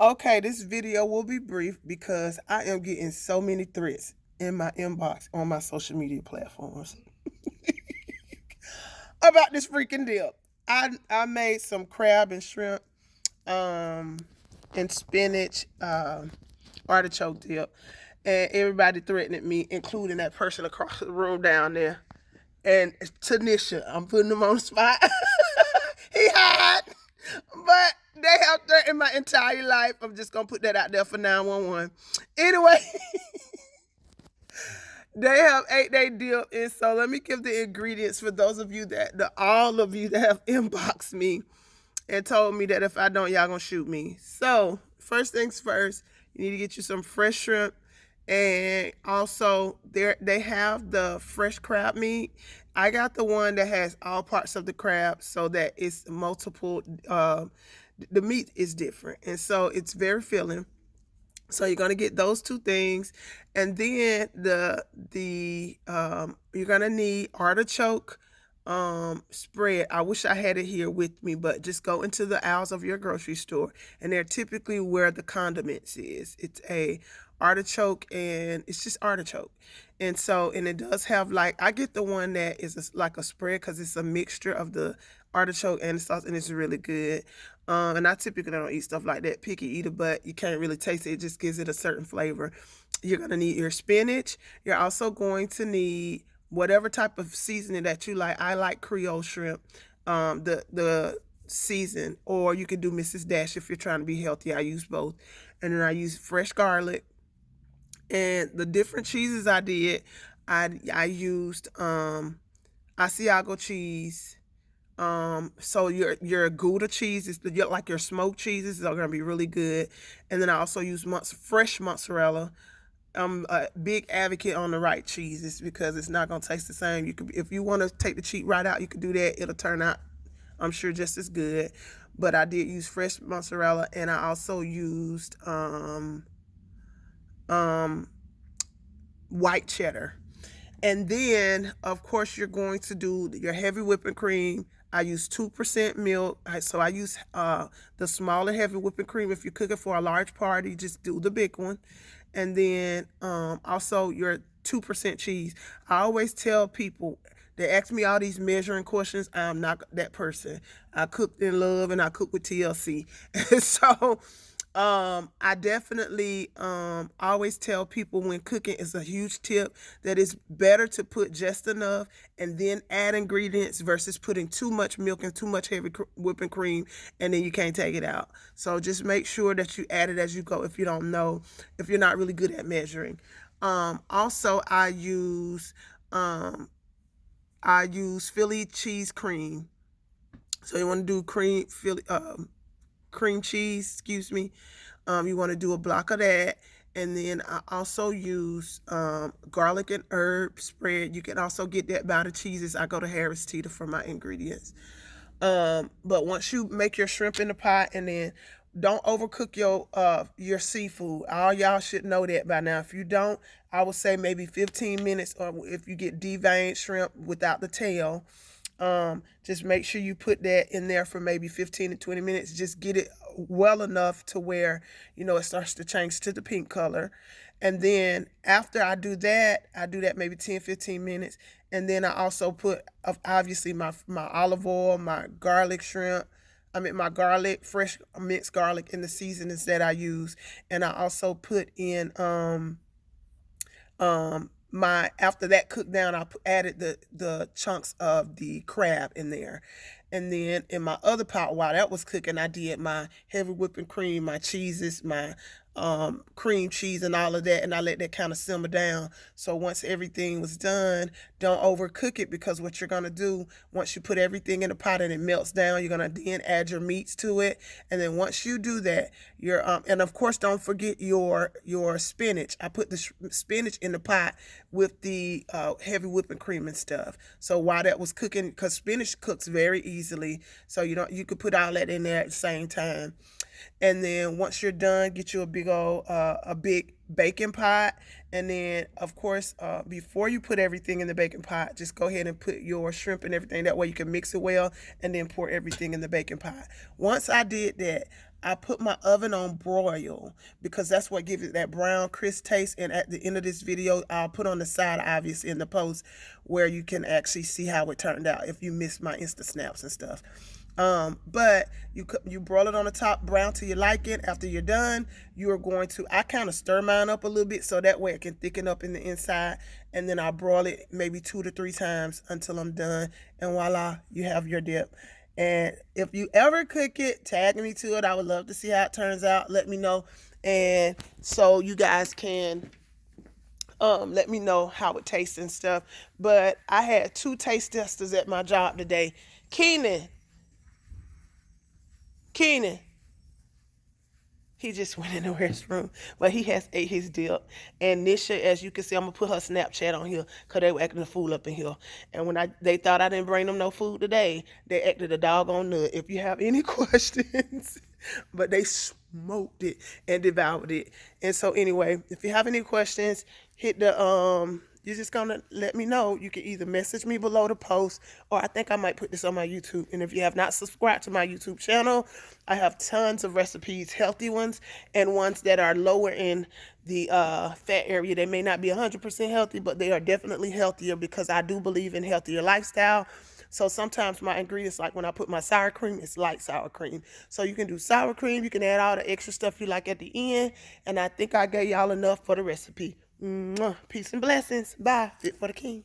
Okay, this video will be brief because I am getting so many threats in my inbox on my social media platforms about this freaking dip. I made some crab and shrimp, um, and spinach, artichoke dip, and everybody threatening me, including that person across the room down there. And Tanisha, I'm putting him on the spot. He hot, but they have threatened my entire life. I'm just gonna put that out there for 911. Anyway, they have 8-day dip, and so let me give the ingredients for those of you all of you that have inboxed me and told me that if I don't, y'all gonna shoot me. So first things first, you need to get you some fresh shrimp, and also they have the fresh crab meat. I got the one that has all parts of the crab, so that it's multiple. The meat is different, and so it's very filling. So you're gonna get those two things, and then you're gonna need artichoke spread. I wish I had it here with me, but just go into the aisles of your grocery store, and they're typically where the condiments is. It's a artichoke, and it's just artichoke. And it does have, like, I get the one that is like a spread because it's a mixture of the artichoke and the sauce, and it's really good. And I typically don't eat stuff like that, picky eater, but you can't really taste it. It just gives it a certain flavor. You're gonna need your spinach. You're also going to need whatever type of seasoning that you like. I like Creole shrimp, the season, or you can do Mrs. Dash if you're trying to be healthy. I use both. And then I use fresh garlic. And the different cheeses I did, I used Asiago cheese. So your Gouda cheese is like your smoked cheeses are gonna be really good. And then I also use fresh mozzarella. I'm a big advocate on the right cheeses because it's not gonna taste the same. You could, if you want to take the cheat right out, you can do that. It'll turn out, I'm sure, just as good. But I did use fresh mozzarella, and I also used white cheddar. And then, of course, you're going to do your heavy whipping cream. I use 2% milk. So I use the smaller heavy whipping cream. If you're cooking for a large party, just do the big one. And then also your 2% cheese. I always tell people, they ask me all these measuring questions. I'm not that person. I cook in love and I cook with TLC. So I definitely always tell people when cooking is a huge tip that it's better to put just enough and then add ingredients versus putting too much milk and too much heavy whipping cream and then you can't take it out. So just make sure that you add it as you go if you don't know, if you're not really good at measuring. Also, I use Philly cheese cream. So you want to do cream cheese, excuse me. You want to do a block of that. And then I also use garlic and herb spread. You can also get that by the cheeses. I go to Harris Teeter for my ingredients. But once you make your shrimp in the pot, and then don't overcook your seafood. All y'all should know that by now. If you don't, I would say maybe 15 minutes, or if you get deveined shrimp without the tail, just make sure you put that in there for maybe 15 to 20 minutes. Just get it well enough to where, it starts to change to the pink color. And then after I do that maybe 10, 15 minutes. And then I also put, obviously, my olive oil, my garlic shrimp, my garlic, fresh minced garlic, and the seasonings that I use. And I also put in, after that cooked down, I added the chunks of the crab in there. And then in my other pot, while that was cooking, I did my heavy whipping cream, my cheeses, my cream cheese and all of that, and I let that kind of simmer down. So once everything was done, don't overcook it, because what you're going to do, once you put everything in the pot and it melts down, you're going to then add your meats to it. And then once you do that, and of course, don't forget your spinach. I put the spinach in the pot with the heavy whipping cream and stuff. So while that was cooking, because spinach cooks very easily, so you could put all that in there at the same time. And then once you're done, get you a big old a big baking pot. And then of course, before you put everything in the baking pot, just go ahead and put your shrimp and everything. That way you can mix it well, and then pour everything in the baking pot. Once I did that, I put my oven on broil because that's what gives it that brown crisp taste. And at the end of this video, I'll put on the side, obviously, in the post where you can actually see how it turned out if you missed my Insta snaps and stuff. But you broil it on the top brown till you like it. After you're done, you are going to, I kind of stir mine up a little bit so that way it can thicken up in the inside, and then I broil it maybe 2 to 3 times until I'm done, and voila, you have your dip. And if you ever cook it, tag me to it. I would love to see how it turns out. Let me know, and so you guys can let me know how it tastes and stuff. But I had 2 taste testers at my job today. Keenan, he just went in the restroom, but he has ate his dip. And Nisha, as you can see, I'm gonna put her Snapchat on here because they were acting a fool up in here. And when they thought I didn't bring them no food today, they acted a doggone nut. If you have any questions, but they smoked it and devoured it. And so anyway, if you have any questions, hit the you're just gonna let me know. You can either message me below the post, or I think I might put this on my YouTube. And if you have not subscribed to my YouTube channel, I have tons of recipes, healthy ones and ones that are lower in the fat area. They may not be 100% healthy, but they are definitely healthier because I do believe in healthier lifestyle. So sometimes my ingredients, like when I put my sour cream, it's light sour cream. So you can do sour cream. You can add all the extra stuff you like at the end. And I think I gave y'all enough for the recipe. Peace and blessings. Bye. Fit for the king.